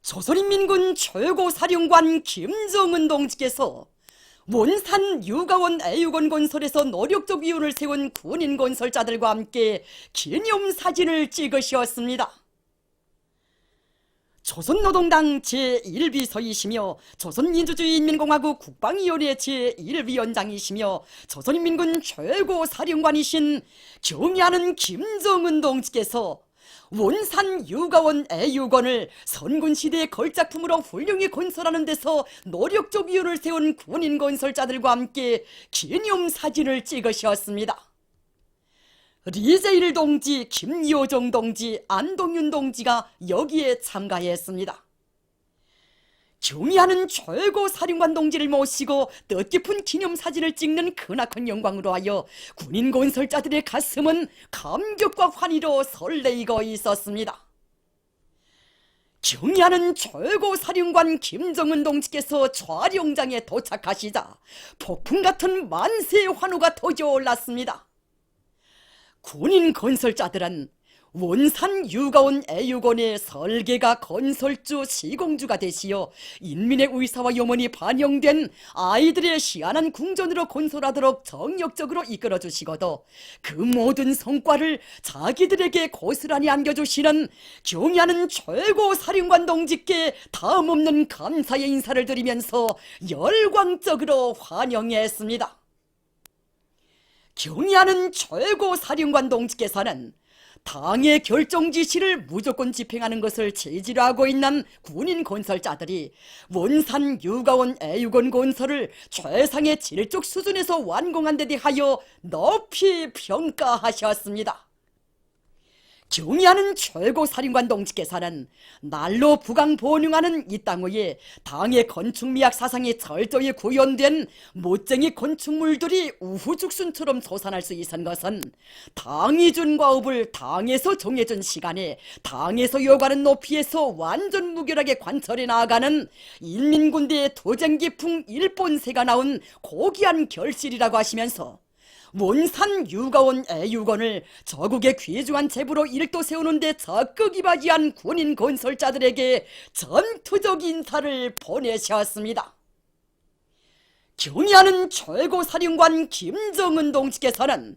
조선인민군 최고사령관 김정은 동지께서 원산 유가원 애육원 건설에서 노력적 위운을 세운 군인 건설자들과 함께 기념사진을 찍으셨습니다. 조선노동당 제1비서이시며 조선민주주의인민공화국 국방위원회 제1위원장이시며 조선인민군 최고사령관이신 경의하는 김정은 동지께서 원산 유가원 애육원을 선군시대의 걸작품으로 훌륭히 건설하는 데서 노력적 위운을 세운 군인 건설자들과 함께 기념사진을 찍으셨습니다. 리제일 동지, 김여정 동지, 안동윤 동지가 여기에 참가했습니다. 경의하는 최고사령관 동지를 모시고 뜻깊은 기념사진을 찍는 크나큰 영광으로 하여 군인 건설자들의 가슴은 감격과 환희로 설레이고 있었습니다. 경의하는 최고사령관 김정은 동지께서 촬영장에 도착하시자 폭풍같은 만세의 환호가 터져올랐습니다. 군인 건설자들은 원산 유가원 애육원의 설계가 건설주 시공주가 되시어 인민의 의사와 염원이 반영된 아이들의 시원한 궁전으로 건설하도록 정력적으로 이끌어 주시고도 그 모든 성과를 자기들에게 고스란히 안겨주시는 경의하는 최고사령관 동지께 다음없는 감사의 인사를 드리면서 열광적으로 환영했습니다. 경의하는 최고사령관 동지께서는 당의 결정 지시를 무조건 집행하는 것을 체질로 하고 있는 군인 건설자들이 원산 유가원 애육원 건설을 최상의 질적 수준에서 완공한 데 대하여 높이 평가하셨습니다. 경의하는 최고사령관 동지께서는 날로 부강본능하는 이 땅 위에 당의 건축미학 사상이 철저히 구현된 못쟁이 건축물들이 우후죽순처럼 솟아날 수 있은 것은 당이 준 과업을 당에서 정해준 시간에 당에서 요구하는 높이에서 완전 무결하게 관철해 나아가는 인민군대의 도쟁기풍 일본세가 나온 고귀한 결실이라고 하시면서 원산 유가원 애육원을 저국의 귀중한 제부로 일도 세우는 데 적극 이바지한 군인 건설자들에게 전투적 인사를 보내셨습니다. 경의하는 최고사령관 김정은 동지께서는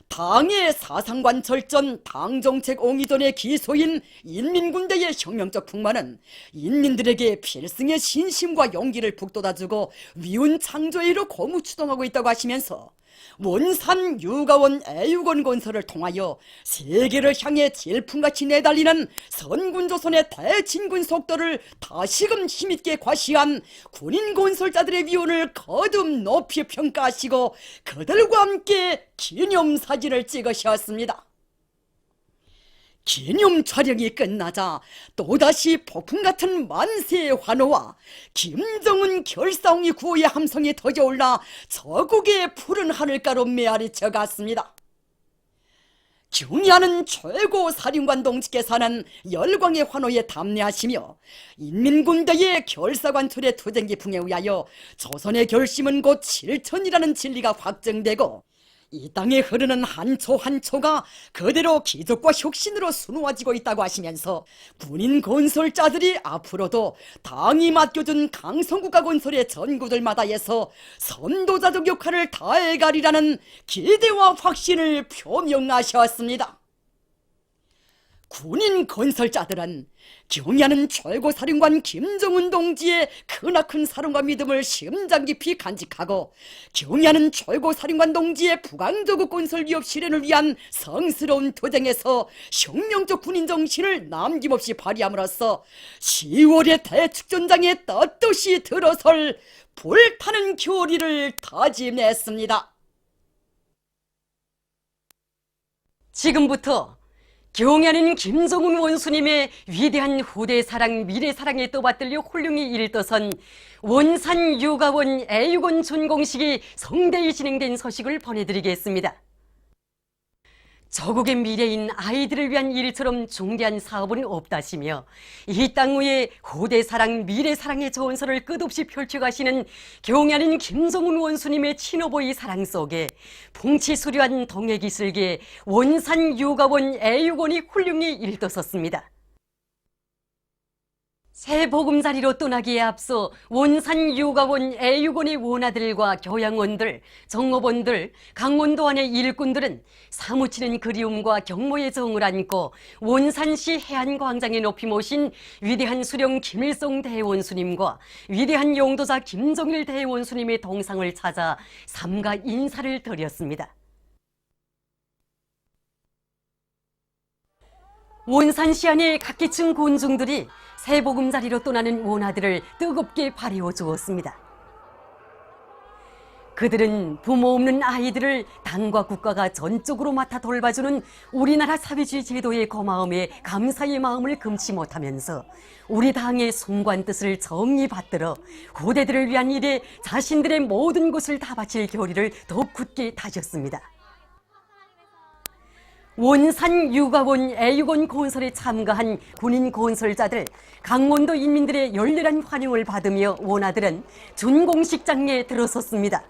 당의 사상관철전 당정책 옹이전의 기소인 인민군대의 혁명적 풍만은 인민들에게 필승의 신심과 용기를 북돋아주고 위운 창조의 일로 고무추동하고 있다고 하시면서 원산 유가원 애육원 건설을 통하여 세계를 향해 질풍같이 내달리는 선군조선의 대진군 속도를 다시금 힘있게 과시한 군인 건설자들의 위운을 거듭 높이 평가하시고 그들과 함께 기념사진을 찍으셨습니다. 기념 촬영이 끝나자 또다시 폭풍같은 만세의 환호와 김정은 결사옹이 구호의 함성이 터져올라 저국의 푸른 하늘가로 메아리쳐 갔습니다. 경의하는 최고사령관 동지께서는 열광의 환호에 담례하시며 인민군대의 결사관철의 투쟁기풍에 의하여 조선의 결심은 곧 실천이라는 진리가 확정되고 이 땅에 흐르는 한 초 한 초가 그대로 기적과 혁신으로 수놓아지고 있다고 하시면서 군인 건설자들이 앞으로도 당이 맡겨준 강성국가 건설의 전구들마다에서 선도자적 역할을 다해가리라는 기대와 확신을 표명하셨습니다. 군인 건설자들은 경의하는 최고사령관 김정은 동지의 크나큰 사랑과 믿음을 심장 깊이 간직하고 경의하는 최고사령관 동지의 부강저국 건설 위협 실현을 위한 성스러운 투쟁에서 혁명적 군인 정신을 남김없이 발휘함으로써 10월의 대축전장에 떳떳이 들어설 불타는 교리를 다짐했습니다. 지금부터 경의하는 김정은 원수님의 위대한 후대사랑 미래사랑에 떠받들려 훌륭히 일떠선 원산 유가원 애육원 준공식이 성대히 진행된 소식을 보내드리겠습니다. 저국의 미래인 아이들을 위한 일처럼 중대한 사업은 없다시며 이 땅 위에 후대사랑 미래사랑의 전설을 끝없이 펼쳐가시는 경의하는 김정은 원수님의 친어보이 사랑 속에 풍치수려한 동해기술계 원산 유가원 애육원이 훌륭히 일떠섰습니다. 새 보금자리로 떠나기에 앞서 원산 육아원 애육원의 원아들과 교양원들, 정업원들, 강원도안의 일꾼들은 사무치는 그리움과 경모의 정을 안고 원산시 해안광장에 높이 모신 위대한 수령 김일성 대원수님과 위대한 용도자 김정일 대원수님의 동상을 찾아 삼가 인사를 드렸습니다. 원산시 안의 각기층 곤중들이 새 보금자리로 떠나는 원아들을 뜨겁게 바래워 주었습니다. 그들은 부모 없는 아이들을 당과 국가가 전적으로 맡아 돌봐주는 우리나라 사회주의 제도의 고마움에 감사의 마음을 금치 못하면서 우리 당의 숭고한 뜻을 정히 받들어 후대들을 위한 일에 자신들의 모든 것을 다 바칠 결의를 더욱 굳게 다졌습니다. 원산 육아원 애육원 건설에 참가한 군인 건설자들, 강원도 인민들의 열렬한 환영을 받으며 원아들은 준공식장에 들어섰습니다.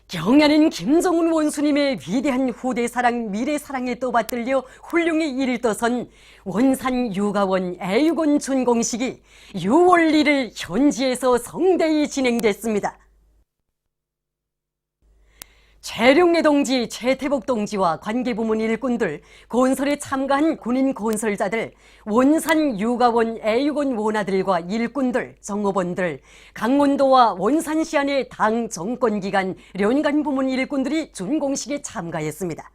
경야는 김정은 원수님의 위대한 후대사랑, 미래사랑에 떠받들려 훌륭히 일떠선 원산 육아원 애육원 준공식이 6월 1일 현지에서 성대히 진행됐습니다. 최룡래 동지, 최태복 동지와 관계부문 일꾼들, 건설에 참가한 군인 건설자들, 원산 육아원 애육원 원아들과 일꾼들, 정업원들, 강원도와 원산시 안의 당 정권기관, 연간 부문 일꾼들이 준공식에 참가했습니다.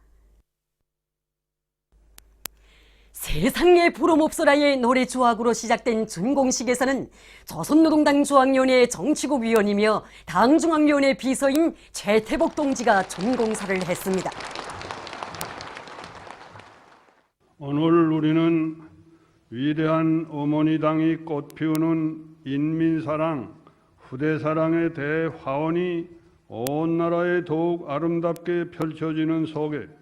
세상에 부름없어라의 노래 조악으로 시작된 준공식에서는 조선노동당 중앙위원회 정치국 위원이며 당중앙위원회 비서인 최태복 동지가 준공사를 했습니다. 오늘 우리는 위대한 어머니 당이 꽃피우는 인민사랑, 후대사랑의 대화원이 온 나라에 더욱 아름답게 펼쳐지는 속에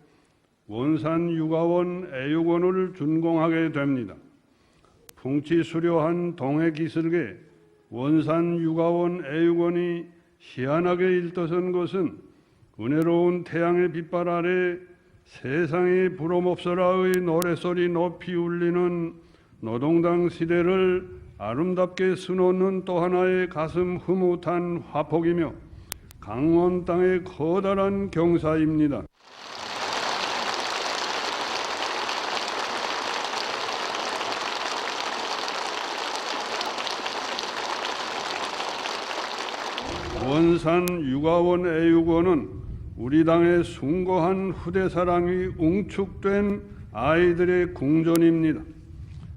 원산 육아원 애육원을 준공하게 됩니다. 풍치수려한 동해기슭에 원산 육아원 애육원이 희한하게 일떠선 것은 은혜로운 태양의 빛발 아래 세상에 부름없어라의 노래소리 높이 울리는 노동당 시대를 아름답게 수놓는 또 하나의 가슴 흐뭇한 화폭이며 강원 땅의 커다란 경사입니다. 원산 육아원 애육원은 우리 당의 숭고한 후대사랑이 웅축된 아이들의 궁전입니다.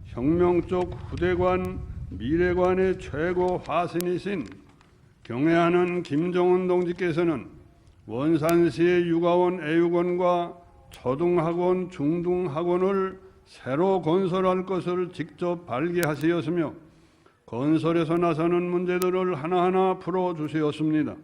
혁명적 후대관, 미래관의 최고 화신이신 경애하는 김정은 동지께서는 원산시의 육아원 애육원과 초등학원, 중등학원을 새로 건설할 것을 직접 발기하시었으며 건설에서 나서는 문제들을 하나하나 풀어주시었습니다.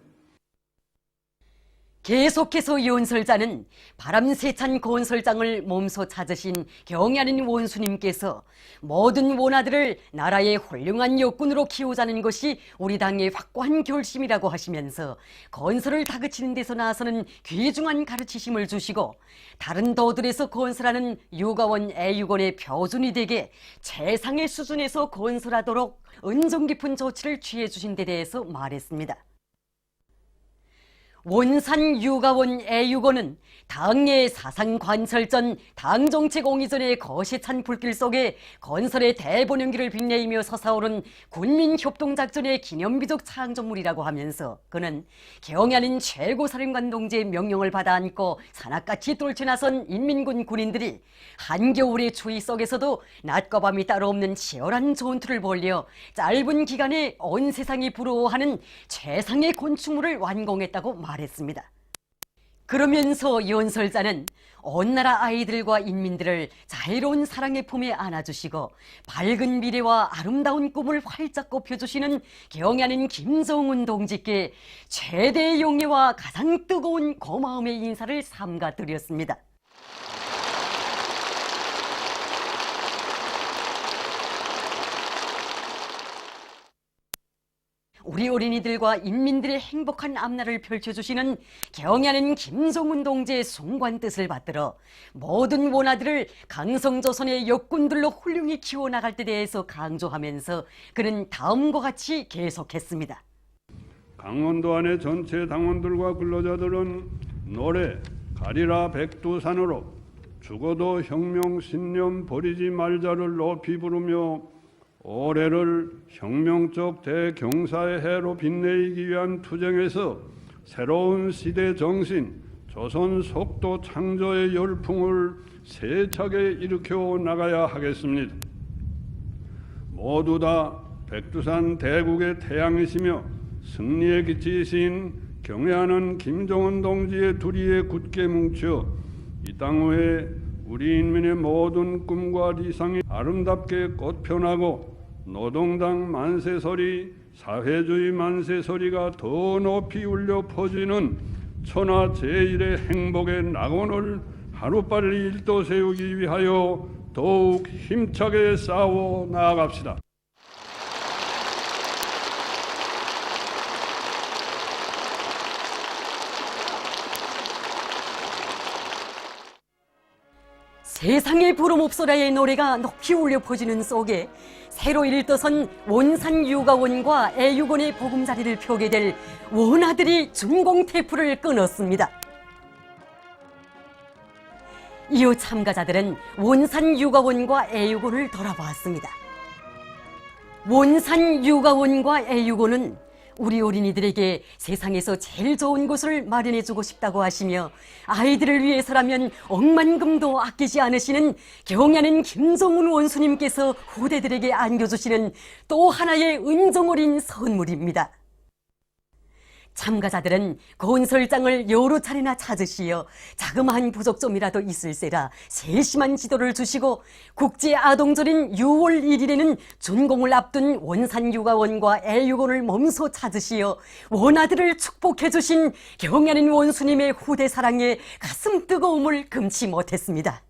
계속해서 연설자는 바람세찬 건설장을 몸소 찾으신 경야는 원수님께서 모든 원아들을 나라의 훌륭한 역군으로 키우자는 것이 우리 당의 확고한 결심이라고 하시면서 건설을 다그치는 데서 나서는 귀중한 가르치심을 주시고 다른 도들에서 건설하는 육아원 애육원의 표준이 되게 최상의 수준에서 건설하도록 은정 깊은 조치를 취해 주신 데 대해서 말했습니다. 원산 육아원 애육원은 당의 사상 관철전, 당정책 옹이전의 거시찬 불길 속에 건설의 대본연기를 빛내이며 솟아오른 군민협동작전의 기념비적 창조물이라고 하면서 그는 경야는 최고사령관 동지의 명령을 받아 안고 산악같이 떨쳐나선 인민군 군인들이 한겨울의 추위 속에서도 낮과 밤이 따로 없는 치열한 전투를 벌여 짧은 기간에 온 세상이 부러워하는 최상의 건축물을 완공했다고 말했습니다. 그러면서 연설자는 온 나라 아이들과 인민들을 자유로운 사랑의 품에 안아주시고 밝은 미래와 아름다운 꿈을 활짝 꼽혀주시는 경야는 김정은 동지께 최대의 용례와 가장 뜨거운 고마움의 인사를 삼가 드렸습니다. 우리 어린이들과 인민들의 행복한 앞날을 펼쳐주시는 경야는 김정은 동지의 숭고한 뜻을 받들어 모든 원아들을 강성조선의 역군들로 훌륭히 키워나갈 때 대해서 강조하면서 그는 다음과 같이 계속했습니다. 강원도 안의 전체 당원들과 근로자들은 노래 가리라 백두산으로 죽어도 혁명 신념 버리지 말자를 높이 부르며 올해를 혁명적 대경사의 해로 빛내기 위한 투쟁에서 새로운 시대 정신, 조선 속도 창조의 열풍을 세차게 일으켜 나가야 하겠습니다. 모두 다 백두산 대국의 태양이시며 승리의 기치이신 경애하는 김정은 동지의 두리에 굳게 뭉쳐 이 땅 위에 우리 인민의 모든 꿈과理想이 아름답게 꽃펴나고 노동당 만세소리, 사회주의 만세소리가 더 높이 울려 퍼지는 천하 제1의 행복의 낙원을 하루빨리 일도세우기 위하여 더욱 힘차게 싸워 나아갑시다. 세상의 부름옵소라의 노래가 높이 울려 퍼지는 속에 새로 일떠선 원산유가원과 애육원의 보금자리를 펴게 될 원아들이 준공태프를 끊었습니다. 이후 참가자들은 원산유가원과 애육원을 돌아보았습니다. 원산유가원과 애육원은 우리 어린이들에게 세상에서 제일 좋은 곳을 마련해주고 싶다고 하시며 아이들을 위해서라면 억만금도 아끼지 않으시는 경야는 김정은 원수님께서 후대들에게 안겨주시는 또 하나의 은정 어린 선물입니다. 참가자들은 건설장을 여러 차례나 찾으시어 자그마한 부족점이라도 있을세라 세심한 지도를 주시고 국제아동절인 6월 1일에는 준공을 앞둔 원산유가원과 애육원을 몸소 찾으시어 원아들을 축복해 주신 경야는 원수님의 후대 사랑에 가슴 뜨거움을 금치 못했습니다.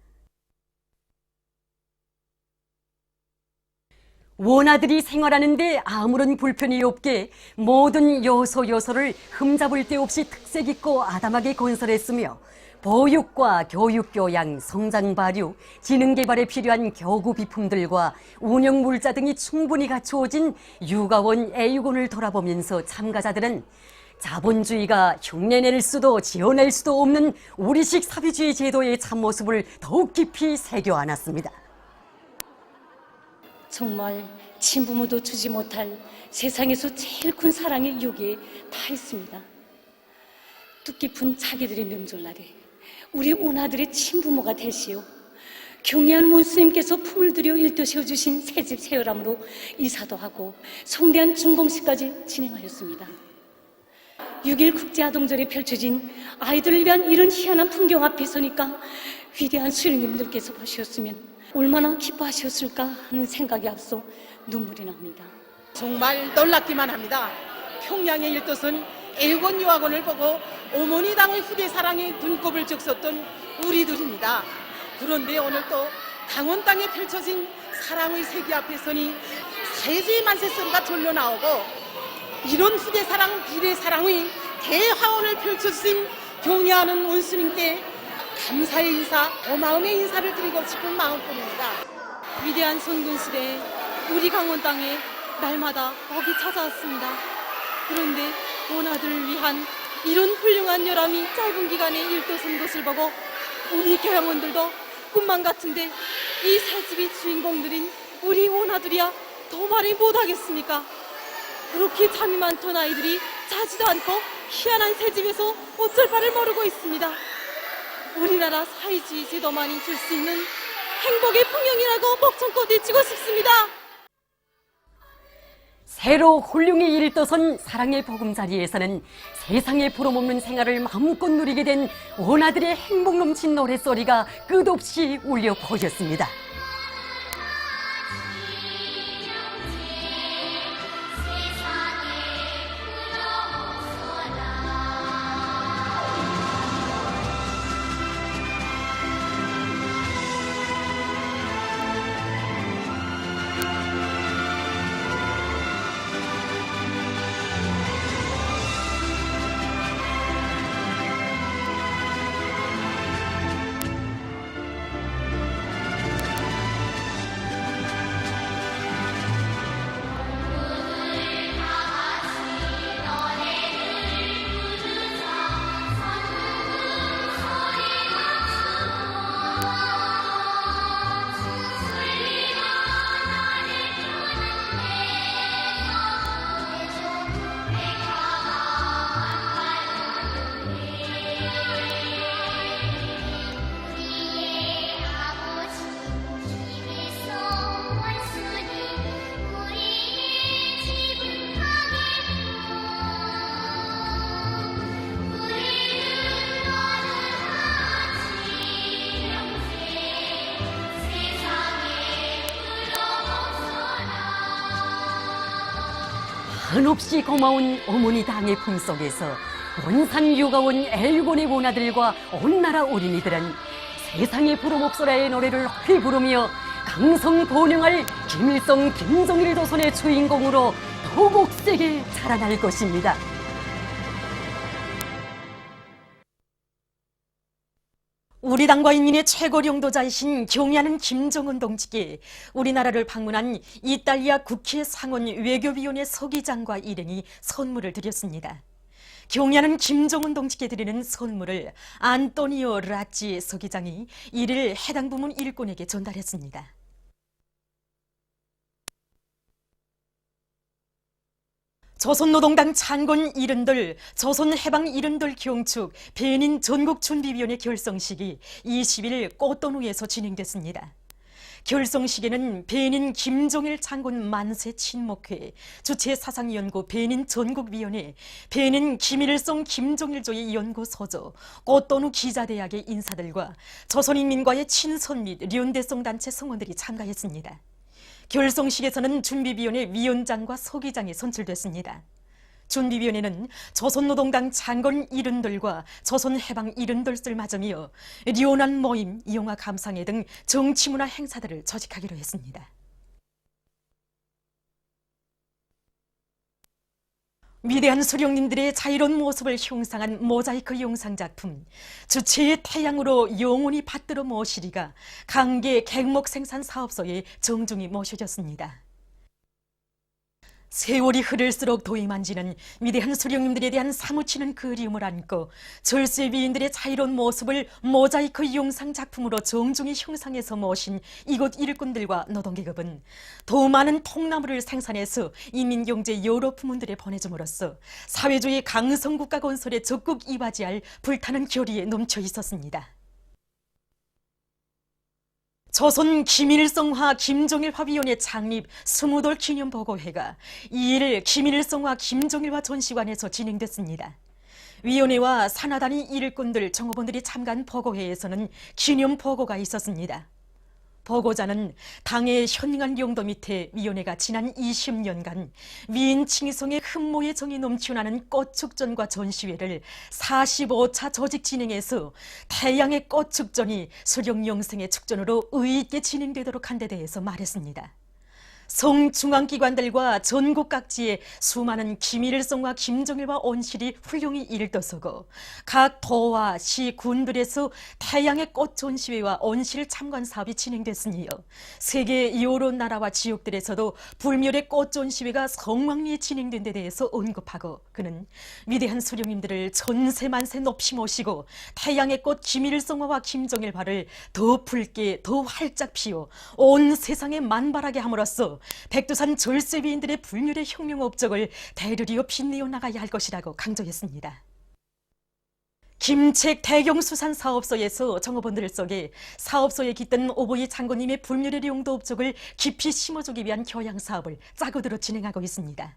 원아들이 생활하는데 아무런 불편이 없게 모든 요소를 흠잡을 데 없이 특색 있고 아담하게 건설했으며 보육과 교육, 교양, 성장 발육, 지능 개발에 필요한 교구 비품들과 운영 물자 등이 충분히 갖추어진 유가원, 애육원을 돌아보면서 참가자들은 자본주의가 흉내낼 수도 지어낼 수도 없는 우리식 사회주의 제도의 참모습을 더욱 깊이 새겨 안았습니다. 정말 친부모도 주지 못할 세상에서 제일 큰 사랑의 여기에 다 있습니다. 뜻깊은 자기들의 명절날에 우리 오나들의 친부모가 되시오. 경애한 원수님께서 품을 들여 일도세워 주신 새집 새열함으로 이사도 하고 성대한 준공식까지 진행하였습니다. 6일 국제아동절에 펼쳐진 아이들을 위한 이런 희한한 풍경 앞에 서니까 위대한 수령님들께서 보셨으면 얼마나 기뻐하셨을까 하는 생각이 앞서 눈물이 납니다. 정말 놀랍기만 합니다. 평양의 일도선 애육원 유학원을 보고 어머니 당의 후대 사랑에 눈곱을 적셨던 우리들입니다. 그런데 오늘 또 강원 땅에 펼쳐진 사랑의 세계 앞에 서니 사회주의 만세소리가 절로 나오고 이런 후대 사랑, 비례 사랑의 대화원을 펼쳐주신 경애하는 원수님께 감사의 인사, 고마움의 인사를 드리고 싶은 마음뿐입니다. 위대한 선군시대에 우리 강원 땅에 날마다 복이 찾아왔습니다. 그런데 원아들을 위한 이런 훌륭한 열함이 짧은 기간에 일도선 것을 보고 우리 교양원들도 꿈만 같은데 이 새집이 주인공들인 우리 원아들이야 더 말이 못하겠습니까? 그렇게 잠이 많던 아이들이 자지도 않고 희한한 새집에서 어쩔 바를 모르고 있습니다. 우리나라 사회주의 제도만이 줄 수 있는 행복의 풍경이라고 목청껏 외치고 싶습니다. 새로 훌륭히 일떠선 사랑의 보금자리에서는 세상에 부러먹는 생활을 마음껏 누리게 된 원아들의 행복 넘친 노랫소리가 끝없이 울려 퍼졌습니다. 한없이 고마운 어머니 당의 품속에서 원산 유가온 애육원의 원아들과 온 나라 어린이들은 세상의 부름옥소라의 노래를 높이 부르며 강성 번영할 김일성, 김정일 조선의 주인공으로 더욱 세게 자라날 것입니다. 우리 당과 인민의 최고領導자이신 경의하는 김정은 동지께 우리나라를 방문한 이탈리아 국회 상원 외교위원회 서기장과 일행이 선물을 드렸습니다. 경의하는 김정은 동지께 드리는 선물을 안토니오 라찌 서기장이 1일 해당 부문 일꾼에게 전달했습니다. 조선노동당 창건 일흔들, 조선해방 일흔들 경축 배닌 전국준비위원회 결성식이 20일 꽃도누에서 진행됐습니다. 결성식에는 배닌 김종일 장군 만세 친목회, 주체사상연구 배닌 전국위원회, 배닌 김일성 김종일조의 연구소조, 꽃도누 기자대학의 인사들과 조선인민과의 친선 및 련대성 단체 성원들이 참가했습니다. 결성식에서는 준비위원회 위원장과 서기장이 선출됐습니다. 준비위원회는 조선노동당 창건 일흔들과 조선해방 일흔들을 맞으며 련안 모임, 영화 감상회 등 정치문화 행사들을 조직하기로 했습니다. 위대한 수령님들의 자유로운 모습을 형상한 모자이크 영상작품 주체의 태양으로 영원히 받들어 모시리가 강계 객목 생산 사업소에 정중히 모셔졌습니다. 세월이 흐를수록 도임한지는 위대한 수령님들에 대한 사무치는 그리움을 안고 절세 위인들의 자유로운 모습을 모자이크 영상 작품으로 정중히 형상해서 모신 이곳 일꾼들과 노동계급은 더 많은 통나무를 생산해서 인민경제 여러 부문들에 보내줌으로써 사회주의 강성국가 건설에 적극 이바지할 불타는 결의에 넘쳐 있었습니다. 조선 김일성화 김정일화위원회 창립 20돌 기념보고회가 2일 김일성화 김정일화 전시관에서 진행됐습니다. 위원회와 산하단위 일꾼들 정호원들이 참가한 보고회에서는 기념보고가 있었습니다. 보고자는 당의 현능한 용도 밑에 위원회가 지난 20년간 위인 칭송의 흠모의 정이 넘쳐나는 꽃축전과 전시회를 45차 조직 진행해서 태양의 꽃축전이 수령영생의 축전으로 의의 있게 진행되도록 한 데 대해서 말했습니다. 성중앙기관들과 전국 각지에 수많은 김일성과 김정일과 온실이 훌륭히 일떠서고 각 도와 시, 군들에서 태양의 꽃 전시회와 온실 참관 사업이 진행됐으니요. 세계 여러 나라와 지역들에서도 불멸의 꽃 전시회가 성황리에 진행된 데 대해서 언급하고 그는 위대한 수령님들을 전세만세 높이 모시고 태양의 꽃 김일성화와 김정일화를 더 붉게 더 활짝 피워 온 세상에 만발하게 함으로써 백두산 절세위인들의 불멸의 혁명 업적을 대르리어 빛내어 나가야 할 것이라고 강조했습니다. 김책 대경수산 사업소에서 정업원들 속에 사업소에 깃든 오보이 장군님의 불멸의 용도 업적을 깊이 심어주기 위한 교양 사업을 짜고들어 진행하고 있습니다.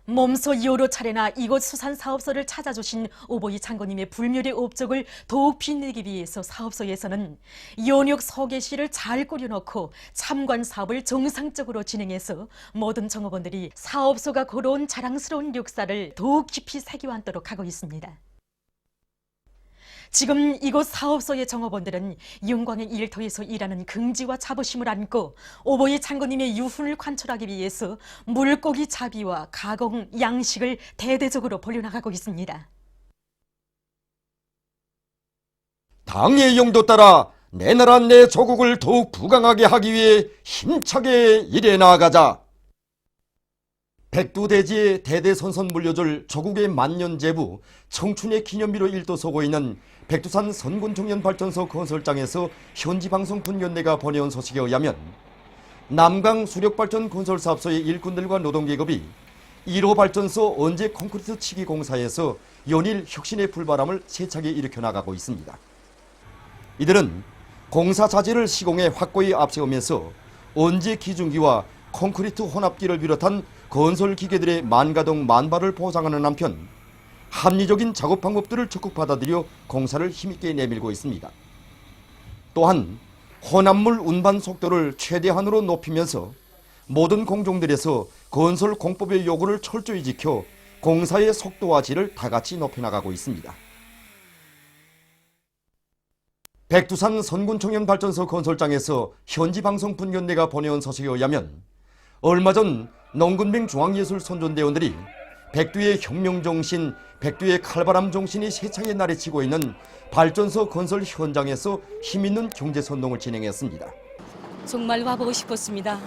몸소 여러 차례나 이곳 수산사업소를 찾아주신 오보이 장군님의 불멸의 업적을 더욱 빛내기 위해서 사업소에서는 연역 소개시를 잘 꾸려놓고 참관 사업을 정상적으로 진행해서 모든 정업원들이 사업소가 걸어온 자랑스러운 역사를 더욱 깊이 새겨안도록 하고 있습니다. 지금 이곳 사업소의 정업원들은 영광의 일터에서 일하는 긍지와 자부심을 안고 오보이 장군님의 유훈을 관철하기 위해서 물고기 잡이와 가공, 양식을 대대적으로 벌려나가고 있습니다. 당의 용도 따라 내 나라 내 조국을 더욱 부강하게 하기 위해 힘차게 일해 나가자. 백두대지에 대대손손 물려줄 조국의 만년제부 청춘의 기념비로 일도서고 있는 백두산 선군청년발전소 건설장에서 현지방송 분연대가 보내온 소식에 의하면 남강 수력발전 건설사업소의 일꾼들과 노동계급이 1호 발전소 언제 콘크리트 치기 공사에서 연일 혁신의 불바람을 세차게 일으켜 나가고 있습니다. 이들은 공사 자재를 시공에 확고히 앞세우면서 언제 기중기와 콘크리트 혼합기를 비롯한 건설 기계들의 만가동 만발을 보장하는 한편 합리적인 작업 방법들을 적극 받아들여 공사를 힘있게 내밀고 있습니다. 또한 혼합물 운반 속도를 최대한으로 높이면서 모든 공종들에서 건설 공법의 요구를 철저히 지켜 공사의 속도와 질을 다같이 높여나가고 있습니다. 백두산 선군청년발전소 건설장에서 현지방송 분견대가 보내온 소식에 의하면 얼마 전 농군병 중앙예술 선전대원들이 백두의 혁명정신, 백두의 칼바람 정신이 세차게 날이치고 있는 발전소 건설 현장에서 힘있는 경제선동을 진행했습니다. 정말 와보고 싶었습니다.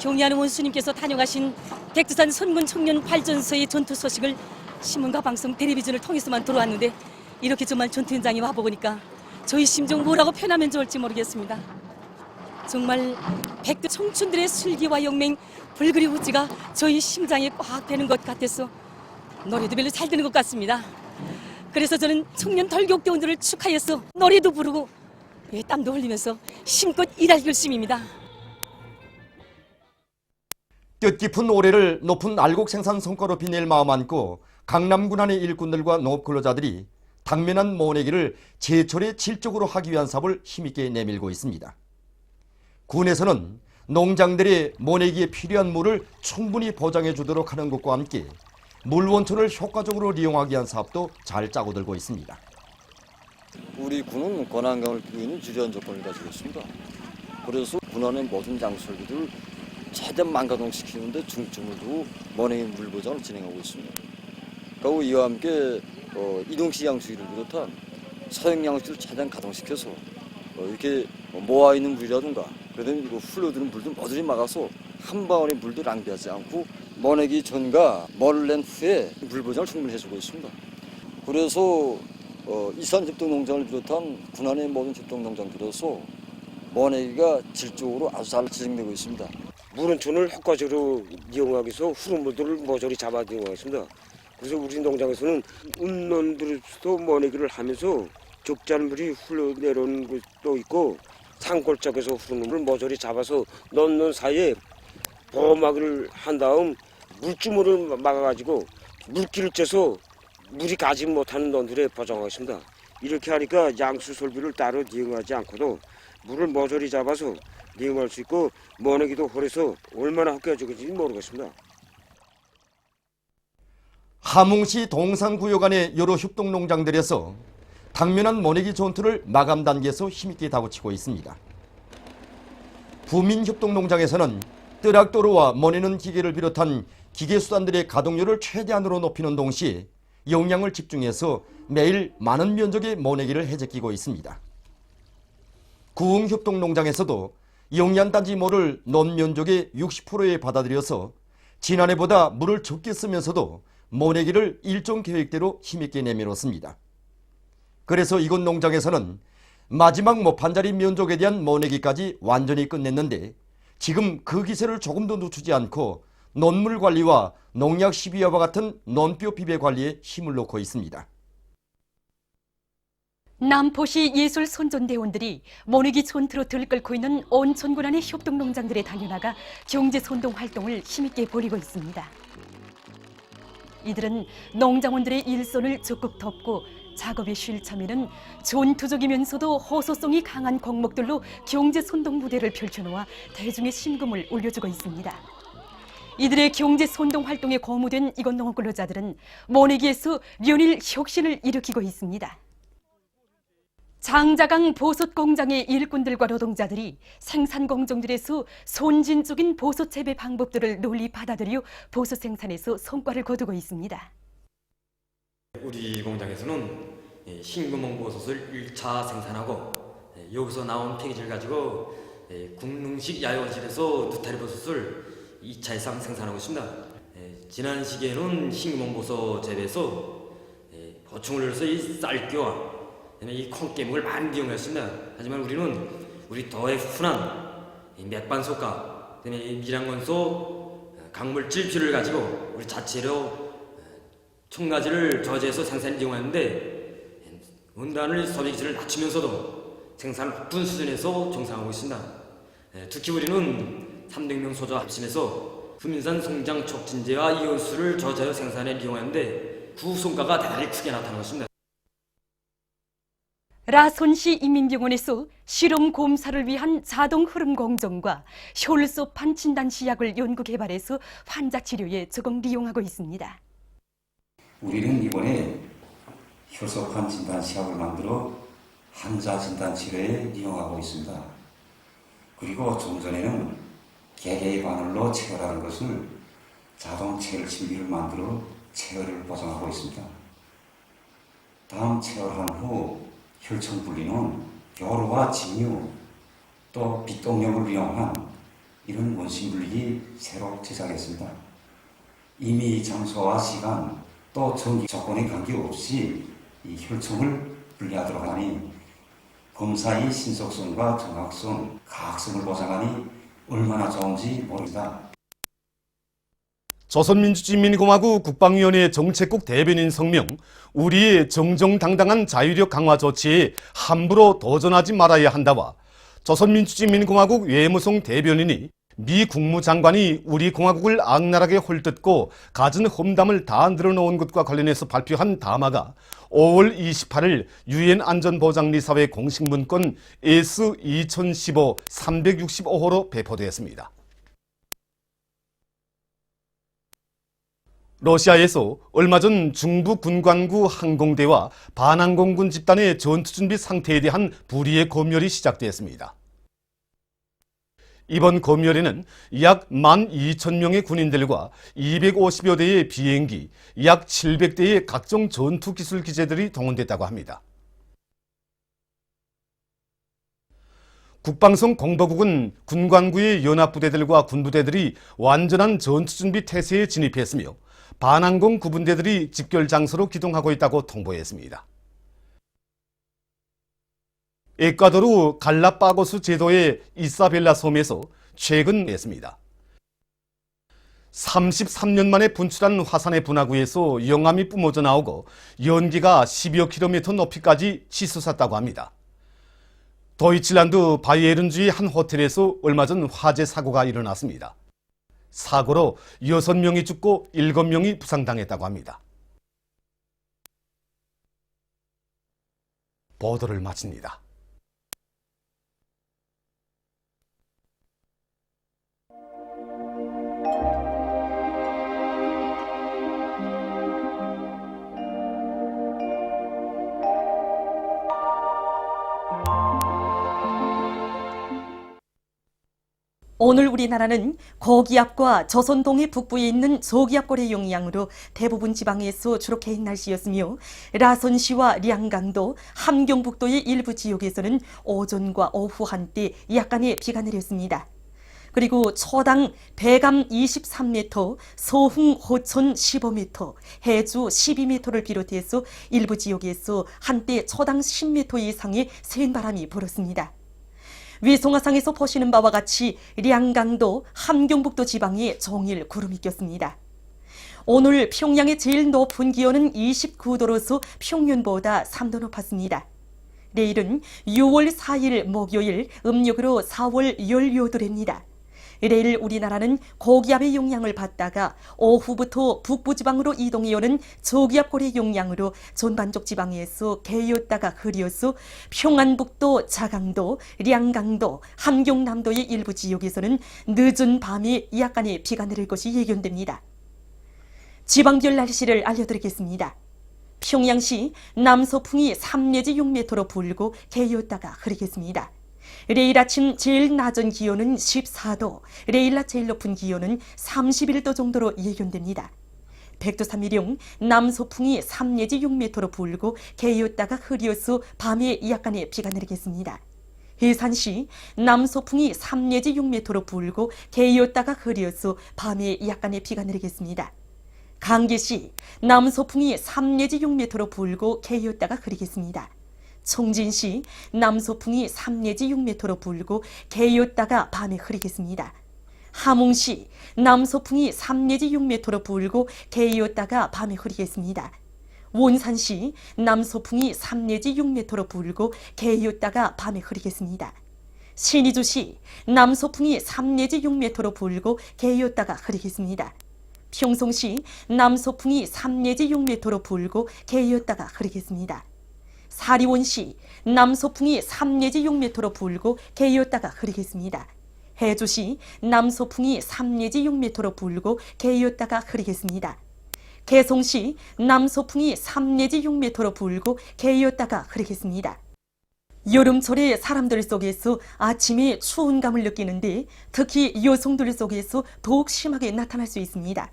경의하는 원수님께서 다녀가신 백두산 선군 청년 발전소의 전투 소식을 신문과 방송, 텔레비전을 통해서만 들어왔는데 이렇게 정말 전투 현장에 와보니까 저희 심정 뭐라고 표현하면 좋을지 모르겠습니다. 정말 백두 청춘들의 슬기와 영맹, 불그리 우지가 저희 심장에 꽉 되는 것 같아서 노래도 별로 잘 되는 것 같습니다. 그래서 저는 청년 덜격대원들을 축하해서 노래도 부르고 땀도 흘리면서 힘껏 일할 결심입니다. 뜻깊은 올해를 높은 알곡 생산 성과로 빛낼 마음 안고 강남 군안의 일꾼들과 농업 근로자들이 당면한 모내기를 제철에 질적으로 하기 위한 사업을 힘있게 내밀고 있습니다. 군에서는 농장들이 모내기에 필요한 물을 충분히 보장해 주도록 하는 것과 함께 물원천을 효과적으로 이용하기 위한 사업도 잘 짜고 들고 있습니다. 우리 군은 권한강을 끼고 있는 유리한 조건을 가지고 있습니다. 그래서 군안의 모든 장설비들을 최대한 망가동시키는데 중점을 두고 모내기 물 보장을 진행하고 있습니다. 그리고 이와 함께 이동식 양수기를 비롯한 서형 양수기를 최대한 가동시켜서 이렇게 모아있는 물이라든가 그러면 이거 흘러드는 물도 모조리 막아서 한 방울의 물도 낭비하지 않고 모내기 전과 모를 낸 후에 물 보장을 충분히 해주고 있습니다. 그래서 이산협동농장을 비롯한 군안의 모든 협동농장들에서 모내기가 질적으로 아주 잘 진행되고 있습니다. 물원천을 효과적으로 이용하기 위해서 흐름물들을 모조리 잡아 이용하겠습니다. 그래서 우리 농장에서는 운논들에서도 모내기를 하면서 적잖물이 흘러내려오는 것도 있고 산골짜기에서 흐르는 모조리 잡아서 넣는 사이에 보호막을 한 다음 물주물을 막아가지고 물길을 째서 물이 가지 못하는 논들에 보장하겠습니다. 이렇게 하니까 양수 설비를 따로 이용하지 않고도 물을 모조리 잡아서 이용할 수 있고 모내기도 홀에서 얼마나 효과적인지 모르겠습니다. 함흥시 동산구역 안의 여러 협동농장들에서 당면한 모내기 전투를 마감 단계에서 힘있게 다구치고 있습니다. 부민협동농장에서는 뜨락도로와 모내는 기계를 비롯한 기계수단들의 가동률을 최대한으로 높이는 동시에 역량을 집중해서 매일 많은 면적의 모내기를 해제끼고 있습니다. 구흥협동농장에서도 영양단지 모를 논 면적의 60%에 받아들여서 지난해보다 물을 적게 쓰면서도 모내기를 일정 계획대로 힘있게 내밀었습니다. 그래서 이곳 농장에서는 마지막 모판자리 면적에 대한 모내기까지 완전히 끝냈는데 지금 그 기세를 조금도 늦추지 않고 논물 관리와 농약 시비와와 같은 논뼈 비배 관리에 힘을 놓고 있습니다. 남포시 예술 선전대원들이 모내기 전투로 들끓고 있는 온 전군안의 협동농장들에 다녀나가 경제선동 활동을 힘있게 벌이고 있습니다. 이들은 농장원들의 일손을 적극 돕고 작업에 쉴 참에는 전투적이면서도 호소성이 강한 곡목들로 경제선동 무대를 펼쳐놓아 대중의 심금을 올려주고 있습니다. 이들의 경제선동 활동에 고무된 이곳 농업 근로자들은 모내기에서 연일 혁신을 일으키고 있습니다. 장자강 보솥 공장의 일꾼들과 노동자들이 생산 공정들에서 선진적인 보솥 재배 방법들을 널리 받아들여 보솥 생산에서 성과를 거두고 있습니다. 우리 공장에서는 흰구멍 보솥을 1차 생산하고 여기서 나온 폐기지를 가지고 국능식 야외원실에서 누타리 버섯을 2차 이상 생산하고 있습니다. 지난 시기에는 흰구멍 버섯 재배에서 보충을 해서 이 쌀기와 이 콩깨묵을 많이 이용했습니다. 하지만 우리는 우리 더의 훈한 맥반석과 밀양건소 강물질 비료를 가지고 우리 자체로 첨가지를 저지해서 생산을 이용하는데 원단을 소비 기술을 낮추면서도 생산을 높은 수준에서 정상하고 있습니다. 특히 우리는 300명 소자 합심해서 후민산 송장 촉진제와 이온수를 저자여 생산에 이용하는데 그 성과가 대단히 크게 나타나고 있습니다. 라손시 인민병원에서 실험 검사를 위한 자동 흐름 공정과 혈소판 진단 시약을 연구 개발해서 환자 치료에 적극 이용하고 있습니다. 우리는 이번에 혈소판 진단 시약을 만들어 환자 진단 치료에 이용하고 있습니다. 그리고 좀 전에는 개개의 바늘로 체열하는 것을 자동 체열 침기를 만들어 체열을 보장하고 있습니다. 다음 체열한 후 혈청 분리는 교로와 직류 또 빛동력을 이용한 이런 원심 분리기 새로 제작했습니다. 이미 장소와 시간 또 전기 조건에 관계없이 이 혈청을 분리하도록 하니 검사의 신속성과 정확성, 가학성을 보장하니 얼마나 좋은지 모릅니다. 조선민주주의인민공화국 국방위원회 정책국 대변인 성명, 우리의 정정당당한 자유력 강화 조치에 함부로 도전하지 말아야 한다와 조선민주주의인민공화국 외무성 대변인이 미 국무장관이 우리 공화국을 악랄하게 홀뜯고 갖은 험담을 다 늘어놓은 것과 관련해서 발표한 담화가 5월 28일 유엔 안전보장리사회 공식 문건 S2015-365호로 배포되었습니다. 러시아에서 얼마 전 중부 군관구 항공대와 반항공군 집단의 전투준비 상태에 대한 불의의 검열이 시작되었습니다. 이번 검열에는 약 12,000명의 군인들과 250여 대의 비행기, 약 700대의 각종 전투기술 기재들이 동원됐다고 합니다. 국방성 공보국은 군관구의 연합부대들과 군부대들이 완전한 전투준비 태세에 진입했으며 반항공 구분대들이 집결 장소로 기동하고 있다고 통보했습니다. 에콰도르 갈라파고스 제도의 이사벨라 섬에서 최근 했습니다. 33년 만에 분출한 화산의 분화구에서 용암이 뿜어져 나오고 연기가 10여 킬로미터 높이까지 치솟았다고 합니다. 도이칠란드 바이에른주의 한 호텔에서 얼마 전 화재 사고가 일어났습니다. 사고로 6명이 죽고 7명이 부상당했다고 합니다. 보도를 마칩니다. 오늘 우리나라는 고기압과 조선동해 북부에 있는 저기압골의 영향으로 대부분 지방에서 주로 개인 날씨였으며 라선시와 량강도, 함경북도의 일부 지역에서는 오전과 오후 한때 약간의 비가 내렸습니다. 그리고 초당 배감 23m, 서흥 호천 15m, 해주 12m를 비롯해서 일부 지역에서 한때 초당 10m 이상의 센 바람이 불었습니다. 위성화상에서 보시는 바와 같이 량강도, 함경북도 지방에 종일 구름이 꼈습니다. 오늘 평양의 제일 높은 기온은 29도로서 평년보다 3도 높았습니다. 내일은 6월 4일 목요일, 음력으로 4월 연료들입니다. 내일 우리나라는 고기압의 영향을 받다가 오후부터 북부지방으로 이동해오는 저기압골의 영향으로 전반적 지방에서 개였다가 흐려서 평안북도, 자강도, 량강도, 함경남도의 일부 지역에서는 늦은 밤에 약간의 비가 내릴 것이 예견됩니다. 지방별 날씨를 알려드리겠습니다. 평양시 남서풍이 3 내지 6m로 불고 개였다가 흐리겠습니다. 내일 아침 제일 낮은 기온은 14도, 내일 낮 제일 높은 기온은 31도 정도로 예견됩니다. 백두산미령 남서풍이 3 내지 6m로 불고 개였다가 흐려서 밤에 약간의 비가 내리겠습니다. 해산시 남서풍이 3 내지 6m로 불고 개였다가 흐려서 밤에 약간의 비가 내리겠습니다. 강계시 남서풍이 3 내지 6m로 불고 개였다가 흐리겠습니다. 청진시 남서풍이 3 내지 6m로 불고 개였다가 밤에 흐리겠습니다. 함흥시 남서풍이 3 내지 6m로 불고 개였다가 밤에 흐리겠습니다. 원산시 남서풍이 3 내지 6m로 불고 개였다가 밤에 흐리겠습니다. 신의주시 남서풍이 3 내지 6m로 불고 개였다가 흐리겠습니다. 평송시 남서풍이 3 내지 6m로 불고 개였다가 흐리겠습니다. 사리원시 남소풍이 3 내지 6m로 불고 개이었다가 흐리겠습니다. 해주시 남소풍이 3 내지 6m로 불고 개이었다가 흐리겠습니다. 개송시 남소풍이 3 내지 6m로 불고 개이었다가 흐리겠습니다. 여름철에 사람들 속에서 아침에 추운 감을 느끼는데 특히 여성들 속에서 더욱 심하게 나타날 수 있습니다.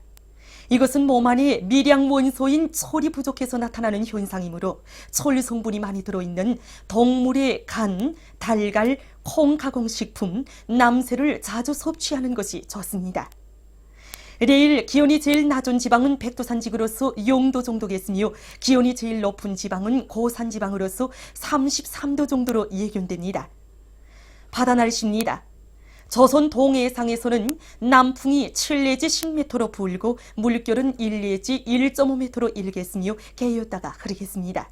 이것은 몸 안에 미량 원소인 철이 부족해서 나타나는 현상이므로 철 성분이 많이 들어있는 동물의 간, 달걀, 콩 가공식품, 남새를 자주 섭취하는 것이 좋습니다. 내일 기온이 제일 낮은 지방은 백두산지구로서 영도 정도겠으며 기온이 제일 높은 지방은 고산지방으로서 33도 정도로 예견됩니다. 바다 날씨입니다. 조선 동해상에서는 남풍이 7 내지 10m로 불고 물결은 1 내지 1.5m로 일겠으며 개이었다가 흐르겠습니다.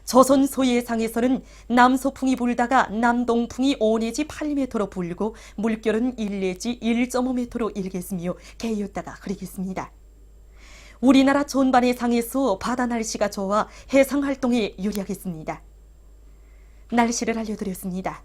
조선 서해상에서는 남서풍이 불다가 남동풍이 5 내지 8m로 불고 물결은 1 내지 1.5m로 일겠으며 개이었다가 흐르겠습니다. 우리나라 전반의 상에서 바다 날씨가 좋아 해상 활동에 유리하겠습니다. 날씨를 알려드렸습니다.